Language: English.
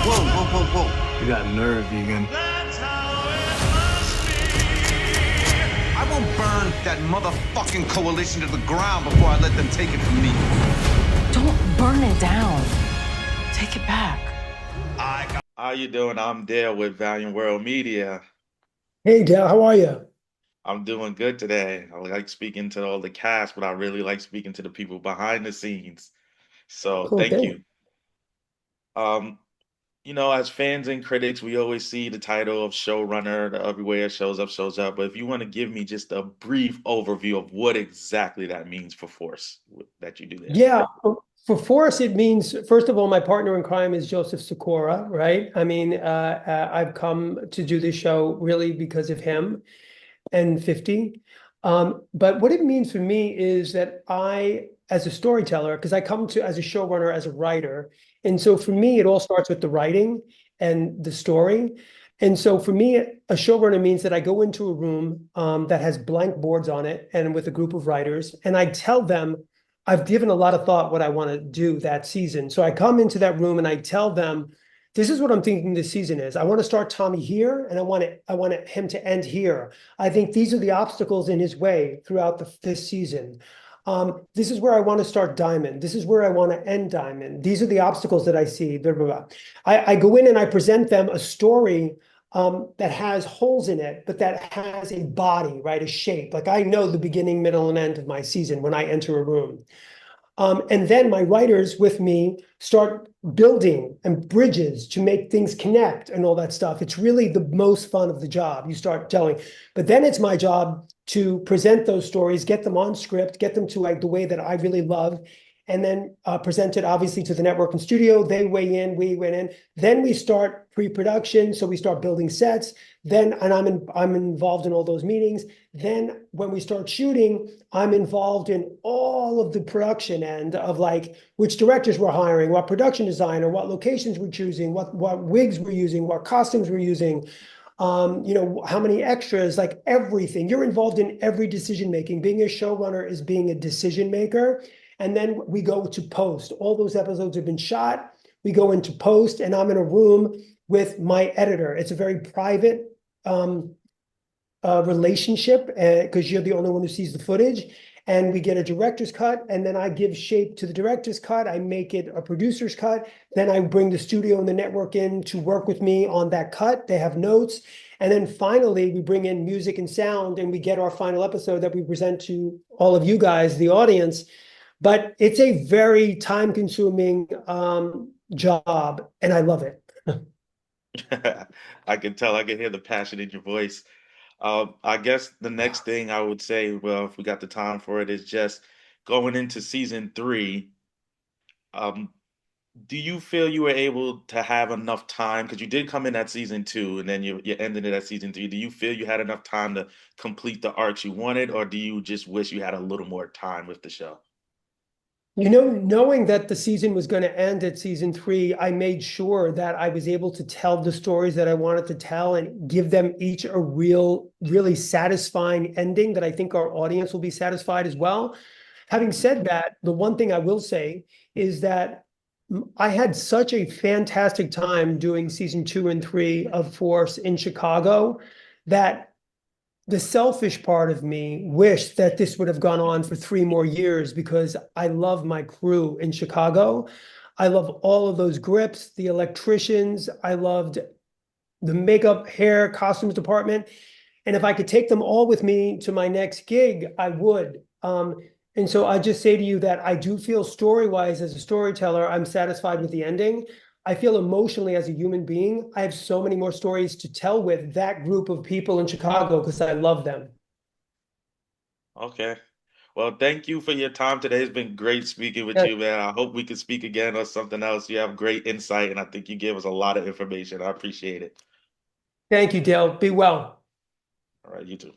Whoa, whoa, whoa, whoa. You got nerve, Egan. I won't burn that motherfucking coalition to the ground before I let them take it from me. Don't burn it down. Take it back. How you doing? I'm Dale with Valiant World Media. Hey, Dale, how are you? I'm doing good today. I like speaking to all the cast, but I really like speaking to the people behind the scenes. So Cool thank thing. you. Um, as fans and critics, we always see the title of showrunner, the everywhere it shows up, shows up. But if you want to give me just a brief overview of what exactly that means for Force that you do there. Yeah, for Force, it means, first of all, my partner in crime is Joseph Sikora, right? I mean, I've come to do this show really because of him and 50. But what it means for me is that I, as a storyteller, because I come to as a showrunner, as a writer, and so for me, it all starts with the writing and the story. And so for me, a showrunner means that I go into a room that has blank boards on it and with a group of writers, and I tell them, I've given a lot of thought what I want to do that season. So I come into that room and I tell them, this is what I'm thinking this season is. I want to start Tommy here, and I want him to end here. I think these are the obstacles in his way throughout this season. This is where I want to start Diamond. This is where I want to end Diamond. These are the obstacles that I see. Blah, blah, blah. I go in and I present them a story that has holes in it, but that has a body, right? A shape. Like I know the beginning, middle, and end of my season when I enter a room. And then my writers with me start building and bridges to make things connect and all that stuff. It's really the most fun of the job. You start telling, but then it's my job to present those stories, get them on script, get them to like the way that I really love, and then present it obviously to the network and studio. They weigh in, we weigh in. Then we start pre-production. So we start building sets. Then, and I'm involved in all those meetings. Then when we start shooting, I'm involved in all of the production end of like which directors we're hiring, what production designer, what locations we're choosing, what wigs we're using, what costumes we're using, how many extras, like everything. You're involved in every decision making. Being a showrunner is being a decision maker. And then we go to post. All those episodes have been shot. We go into post, and I'm in a room with my editor. It's a very private relationship because you're the only one who sees the footage. And we get a director's cut, and then I give shape to the director's cut. I make it a producer's cut. Then I bring the studio and the network in to work with me on that cut. They have notes. And then finally, we bring in music and sound, and we get our final episode that we present to all of you guys, the audience. But it's a very time-consuming job, and I love it. I can tell, I can hear the passion in your voice. I guess the next thing I would say, well, if we got the time for it, is just going into season three. Um, do you feel you were able to have enough time? Because you did come in at season two and then you ended it at season three. Do you feel you had enough time to complete the arcs you wanted, or do you just wish you had a little more time with the show? Knowing that the season was going to end at season three, I made sure that I was able to tell the stories that I wanted to tell and give them each a really satisfying ending that I think our audience will be satisfied as well. Having said that, the one thing I will say is that I had such a fantastic time doing season 2 and 3 of Force in Chicago that the selfish part of me wished that this would have gone on for 3 more years because I love my crew in Chicago. I love all of those grips, the electricians. I loved the makeup, hair, costumes department. And if I could take them all with me to my next gig, I would. And so I just say to you that I do feel story-wise as a storyteller, I'm satisfied with the ending. I feel emotionally as a human being, I have so many more stories to tell with that group of people in Chicago because I love them. Okay. Well, thank you for your time today. It's been great speaking with Yeah, you, man. I hope we can speak again or something else. You have great insight, and I think you gave us a lot of information. I appreciate it. thank you, Dale. Be well. All right, you too.